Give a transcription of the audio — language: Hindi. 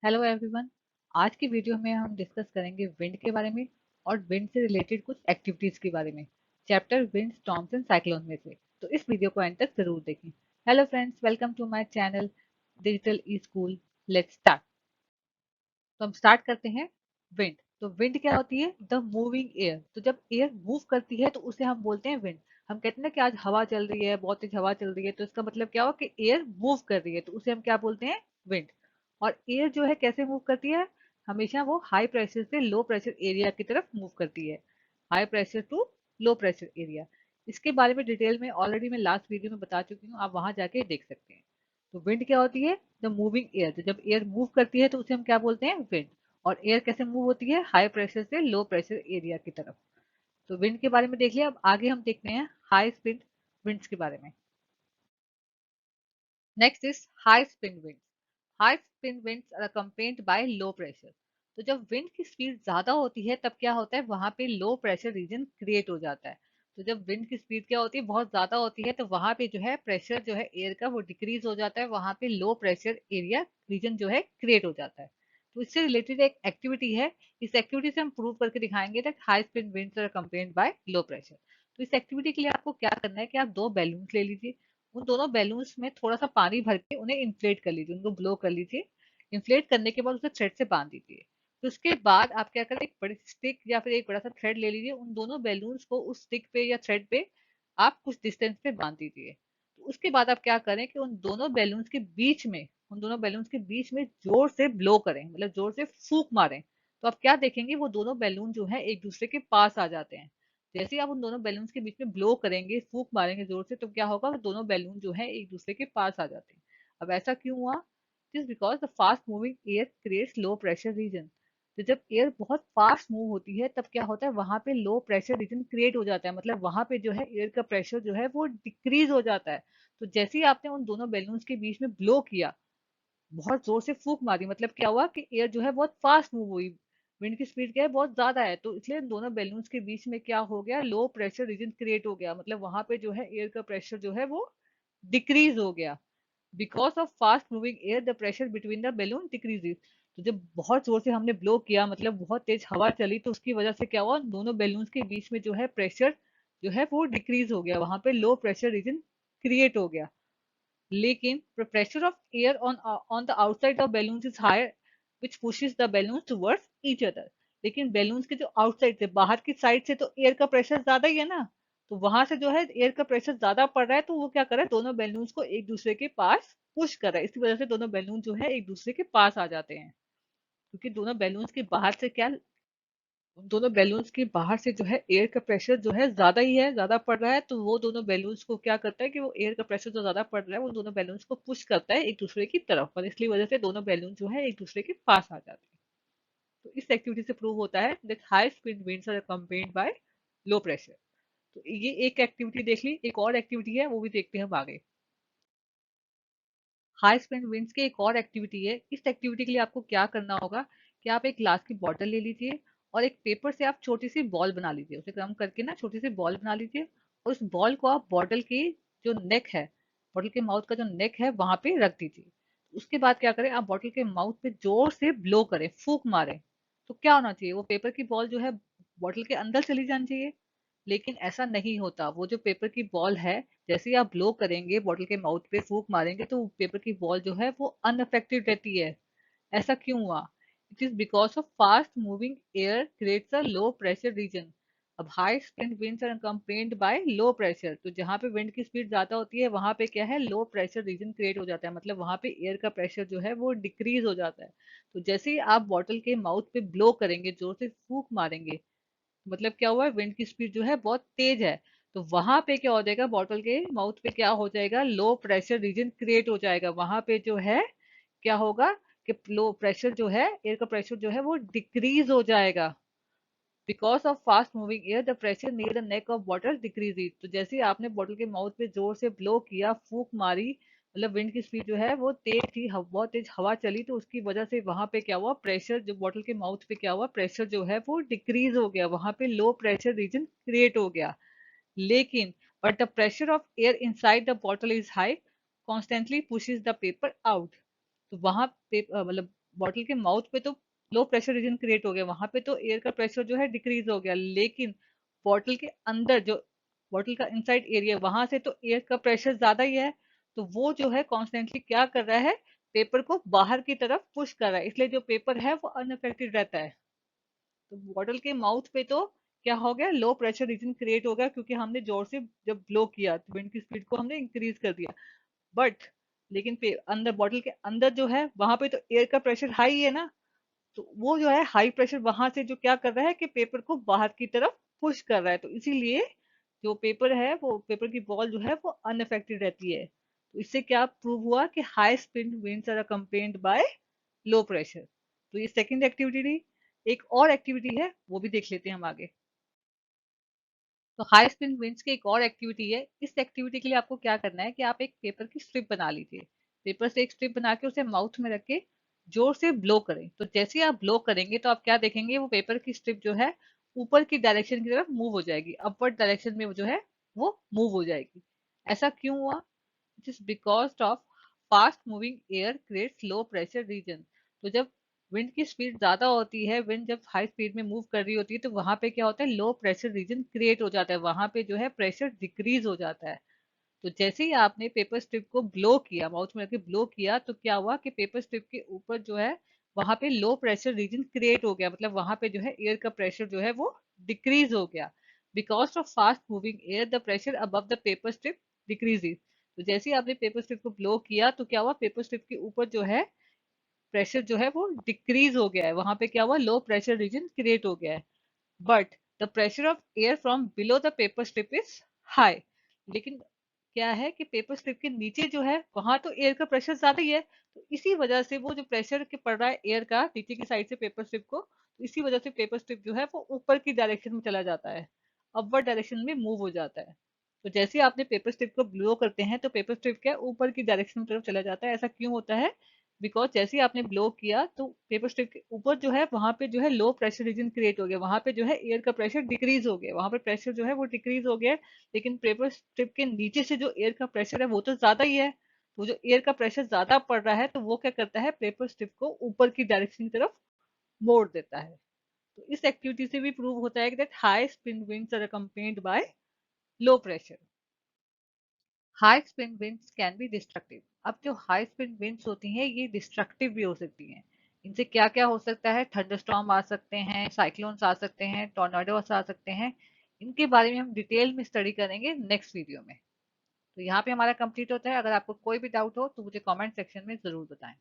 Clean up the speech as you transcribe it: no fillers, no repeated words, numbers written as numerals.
Hello everyone. आज की वीडियो में हम डिस्कस करेंगे विंड के बारे में और विंड से रिलेटेड कुछ एक्टिविटीज के बारे में। Chapter wind storms and cyclone में से। तो इस वीडियो को एंड तक जरूर देखें। Hello friends, welcome to my channel digital e school. Let's start. तो हम स्टार्ट करते हैं। विंड। तो विंड क्या होती है? The moving air. तो जब एयर मूव करती है तो उसे हम बोलते हैं विंड। हम कहते हैं ना कि आज हवा चल रही है, बहुत तेज हवा चल रही है, तो इसका मतलब क्या हुआ कि एयर मूव कर रही है, तो उसे हम क्या बोलते हैं? विंड। और एयर जो है कैसे मूव करती है? हमेशा वो हाई प्रेशर से लो प्रेशर एरिया की तरफ मूव करती है। High pressure to low pressure area. इसके बारे में डिटेल में ऑलरेडी मैं लास्ट वीडियो में बता चुकी हूँ, आप वहां जाके देख सकते हैं। तो विंड क्या होती है? The moving air. तो जब एयर मूव करती है तो उसे हम क्या बोलते हैं? विंड। और एयर कैसे मूव होती है? हाई प्रेशर से लो प्रेशर एरिया की तरफ। तो विंड के बारे में देख लिया। अब आगे हम देखते हैं हाई स्पीड विंड्स के बारे में। Next is high spin winds. High spin winds are accompanied by low pressure. तो जब विंड की स्पीड ज्यादा होती है तब क्या होता है? वहां पे लो प्रेशर रीजन क्रिएट हो जाता है। तो जब विंड की स्पीड क्या होती है? बहुत ज्यादा होती है, तो वहां पे जो है प्रेशर जो है एयर का वो डिक्रीज हो जाता है, वहां पे लो प्रेशर एरिया रीजन जो है क्रिएट हो जाता है। तो इससे रिलेटेड एक एक्टिविटी है। इस एक्टिविटी से हम प्रूव करके दिखाएंगे that high spin winds are accompanied by low pressure. तो इस एक्टिविटी के लिए आपको क्या करना है कि आप दो बैलून ले लीजिए। उन दोनों बैलून्स में थोड़ा सा पानी भर के उन्हें इन्फ्लेट कर लीजिए, उनको ब्लो कर लीजिए। इन्फ्लेट करने के बाद उसे थ्रेड से बांध दीजिए। तो उसके बाद आप क्या करें, एक बड़ी स्टिक या फिर एक बड़ा सा थ्रेड ले लीजिए। उन दोनों बैलून्स को उस स्टिक पे या थ्रेड पे आप कुछ डिस्टेंस पे बांध दीजिए। तो उसके बाद आप क्या करें कि उन दोनों बैलून्स के बीच में जोर से ब्लो करें, मतलब जोर से फूंक मारें। तो आप क्या देखेंगे, वो दोनों बैलून जो है एक दूसरे के पास आ जाते हैं। जैसे ही आप उन दोनों बैलून्स के बीच में ब्लो करेंगे, फूंक मारेंगे जोर से, तो क्या होगा? वो दोनों बैलून जो है एक दूसरे के पास आ जाते हैं। अब ऐसा क्यों हुआ? It is because the fast moving air creates low pressure reason. तो जब एयर बहुत फास्ट मूव होती है तब क्या होता है? वहां पे लो प्रेशर रीजन क्रिएट हो जाता है, मतलब वहां पे जो है एयर का प्रेशर जो है वो डिक्रीज हो जाता है। तो जैसे ही आपने उन दोनों बैलून्स के बीच में ब्लो किया, बहुत जोर से फूंक मारी, मतलब क्या हुआ कि एयर जो है बहुत फास्ट मूव हुई। विंड की स्पीड क्या है? बहुत ज्यादा है, तो इसलिए दोनों बैलून्स के बीच में क्या हो गया? लो प्रेशर रीजन क्रिएट हो गया, मतलब वहां पे जो है एयर का प्रेशर जो है वो डिक्रीज हो गया। Because of fast moving air the pressure between the balloon decreases. तो जब बहुत जोर से हमने ब्लो किया, मतलब बहुत तेज हवा चली, तो उसकी वजह से क्या हुआ? दोनों बैलून्स के बीच में जो है प्रेशर जो है वो डिक्रीज हो गया, वहां पे लो प्रेशर रीजन क्रिएट हो गया। लेकिन the pressure of air on the outside of balloons is higher, which pushes the balloons towards each other। लेकिन बैलून्स के जो आउटसाइड से, बाहर की साइड से तो एयर का प्रेशर ज्यादा ही है ना। तो वहां से जो है एयर का प्रेशर ज्यादा पड़ रहा है, तो वो क्या कर रहा है? दोनों बैलून्स को एक दूसरे के पास पुश कर रहा है। इसी वजह से दोनों बैलून जो है एक दूसरे के पास आ जाते हैं, क्योंकि दोनों बैलून्स के बाहर से क्या, उन दोनों बैलून्स के बाहर से जो है एयर का प्रेशर जो है ज्यादा ही है, ज्यादा पड़ रहा है। तो वो दोनों बैलून्स को क्या करता है कि वो एयर का प्रेशर जो ज्यादा पड़ रहा है वो दोनों बैलून्स को पुश करता है एक दूसरे की तरफ, और इसलिए वजह से दोनों बैलून जो है एक दूसरे के पास आ जाते हैं। तो इस एक्टिविटी से प्रूव होता है that high speed winds are accompanied by low pressure. तो ये एक एक्टिविटी देख ली। एक और एक्टिविटी है, वो भी देखते हैं हम आगे। हाई स्पीड विंड्स की एक और एक्टिविटी है। इस एक्टिविटी के लिए आपको क्या करना होगा कि आप एक ग्लास की बॉटल ले लीजिए और एक पेपर से आप छोटी सी बॉल बना लीजिए, उसे गर्म करके ना छोटी सी बॉल बना लीजिए। और उस बॉल को आप बॉटल की जो नेक है, बॉटल के माउथ का जो नेक है वहां पे रख दीजिए। उसके बाद क्या करें, आप बॉटल के माउथ पे जोर से ब्लो करें, फूंक मारें। तो क्या होना चाहिए? वो पेपर की बॉल जो है बॉटल के अंदर चली जानी चाहिए। लेकिन ऐसा नहीं होता। वो जो पेपर की बॉल है, जैसे ही आप ब्लो करेंगे, बॉटल के माउथ पे फूंक मारेंगे, तो पेपर की बॉल जो है वो अनअफेक्टेड रहती है। ऐसा क्यों हुआ? It is because of fast moving air creates a low pressure region. अब high speed winds are accompanied by low pressure. तो जहां पे विंड की स्पीड ज्यादा होती है वहां पे क्या है? लो प्रेशर रीजन क्रिएट हो जाता है, मतलब वहां पे एयर का प्रेशर जो है वो डिक्रीज हो जाता है। तो जैसे ही आप बॉटल के माउथ पे ब्लो करेंगे, जोर से फूंक मारेंगे, मतलब क्या हुआ? विंड की स्पीड जो है बहुत तेज है। तो वहां पे क्या हो जाएगा? बॉटल के माउथ पे क्या हो जाएगा? लो प्रेशर रीजन क्रिएट हो जाएगा। वहां पे जो है क्या होगा कि लो प्रेशर जो है, एयर का प्रेशर जो है वो डिक्रीज हो जाएगा। Because of fast moving air the pressure near the neck of bottle decrease. तो जैसे ही आपने बॉटल के माउथ पे जोर से ब्लो किया, फूंक मारी, मतलब विंड की स्पीड जो है वो तेज थी, बहुत तेज हवा चली, तो उसकी वजह से वहां पे क्या हुआ? प्रेशर जो बॉटल के माउथ पे क्या हुआ? प्रेशर जो है वो डिक्रीज हो गया, वहां पे लो प्रेशर रीजन क्रिएट हो गया। लेकिन but the pressure of air inside the bottle is high, constantly pushes the paper out. तो वहां पे मतलब बॉटल के माउथ पे तो लो प्रेशर रीजन क्रिएट हो गया, वहां पे तो एयर का प्रेशर जो है डिक्रीज हो गया, लेकिन बॉटल के अंदर जो बॉटल का इनसाइड एरिया वहां से तो एयर का प्रेशर ज्यादा ही है, तो वो जो है कॉन्स्टेंटली क्या कर रहा है, पेपर को बाहर की तरफ पुश कर रहा है, इसलिए जो पेपर है वो अनअफेक्टेड रहता है। तो बॉटल के माउथ पे तो क्या हो गया, लो प्रेशर रीजन क्रिएट हो गया, क्योंकि हमने जोर से जब ब्लो किया तो विंड की स्पीड को हमने इंक्रीज कर दिया। बट लेकिन अंदर बॉटल के अंदर जो है वहां पे तो एयर का प्रेशर हाई है ना, तो वो जो है हाई प्रेशर वहां से जो क्या कर रहा है कि पेपर को बाहर की तरफ पुश कर रहा है, तो इसीलिए जो पेपर है वो पेपर की बॉल जो है वो अनअफेक्टेड रहती है। तो इससे क्या प्रूव हुआ कि high spin winds are accompanied by low pressure. तो ये सेकंड एक्टिविटी थी। एक और एक्टिविटी है, वो भी देख लेते हैं हम आगे। तो हाई स्पिन विंड्स की एक और एक्टिविटी है। इस एक्टिविटी के लिए आपको क्या करना है कि आप एक पेपर की स्ट्रिप बना लीजिए। पेपर से एक स्ट्रिप बना के उसे माउथ में रख के जोर से ब्लो करें। तो जैसे ही आप ब्लो करेंगे तो आप क्या देखेंगे, वो पेपर की स्ट्रिप जो है ऊपर की डायरेक्शन की तरफ मूव हो जाएगी, अपवर्ड डायरेक्शन में वो जो है वो मूव हो जाएगी। ऐसा क्यों हुआ? It is because of fast moving air creates low pressure reason. तो जब विंड की स्पीड ज्यादा होती है, विंड जब हाई स्पीड में मूव कर रही होती है, तो वहां पे क्या होता है, लो प्रेशर रीजन क्रिएट हो जाता है, वहां पे जो है प्रेशर डिक्रीज हो जाता है। तो जैसे ही आपने पेपर स्ट्रिप को ब्लो किया, माउथ में रख के ब्लो किया, तो क्या हुआ कि पेपर स्ट्रिप के ऊपर जो है वहां पे लो प्रेशर रीजन क्रिएट हो गया, मतलब वहां पे जो है एयर का प्रेशर जो है वो डिक्रीज हो गया। Because of fast moving air the pressure above the paper strip decreases. तो जैसे ही आपने पेपर स्ट्रिप को ब्लो किया तो क्या हुआ, पेपर स्ट्रिप के ऊपर जो है प्रेशर जो है वो डिक्रीज हो गया है, वहां पे क्या हुआ, लो प्रेशर रीजन क्रिएट हो गया है। But the pressure of air from below the paper strip is high. लेकिन क्या है कि पेपर स्ट्रिप के नीचे जो है वहां तो एयर का प्रेशर ज्यादा ही है, तो इसी वजह से वो जो प्रेशर के पड़ रहा है एयर का नीचे की साइड से पेपर स्ट्रिप को, तो इसी वजह से पेपर स्ट्रिप जो है वो ऊपर की डायरेक्शन में चला जाता है, अपवर्ड डायरेक्शन में मूव हो जाता है। तो जैसे ही आपने पेपर स्ट्रिप को ब्लो करते हैं तो पेपर स्ट्रिप क्या है, ऊपर की डायरेक्शन की तरफ चला जाता है। ऐसा क्यों होता है? बिकॉज जैसे ही आपने ब्लो किया तो पेपर स्ट्रिप के ऊपर जो है वहां पे जो है लो प्रेशर रीजन क्रिएट हो गया, वहां पे जो है एयर का प्रेशर डिक्रीज हो गया, वहां पे प्रेशर जो है वो डिक्रीज हो गया। लेकिन पेपर स्ट्रिप के नीचे से जो एयर का प्रेशर है वो तो ज्यादा ही है, वो जो एयर का प्रेशर ज्यादा पड़ रहा है तो वो क्या करता है, पेपर स्ट्रिप को ऊपर की डायरेक्शन की तरफ मोड़ देता है। तो इस एक्टिविटी से भी प्रूव होता है कि that high spin winds are accompanied by low pressure. High spin winds can be destructive. अब जो हाई स्पिन विंड्स होती हैं ये डिस्ट्रक्टिव भी हो सकती हैं। इनसे क्या क्या हो सकता है, थंडरस्टॉर्म आ सकते हैं, साइक्लोन्स आ सकते हैं, टॉर्नाडोस आ सकते हैं। इनके बारे में हम डिटेल में स्टडी करेंगे नेक्स्ट वीडियो में। तो यहाँ पे हमारा कंप्लीट होता है। अगर आपको कोई भी डाउट हो तो मुझे कमेंट सेक्शन में जरूर बताएं।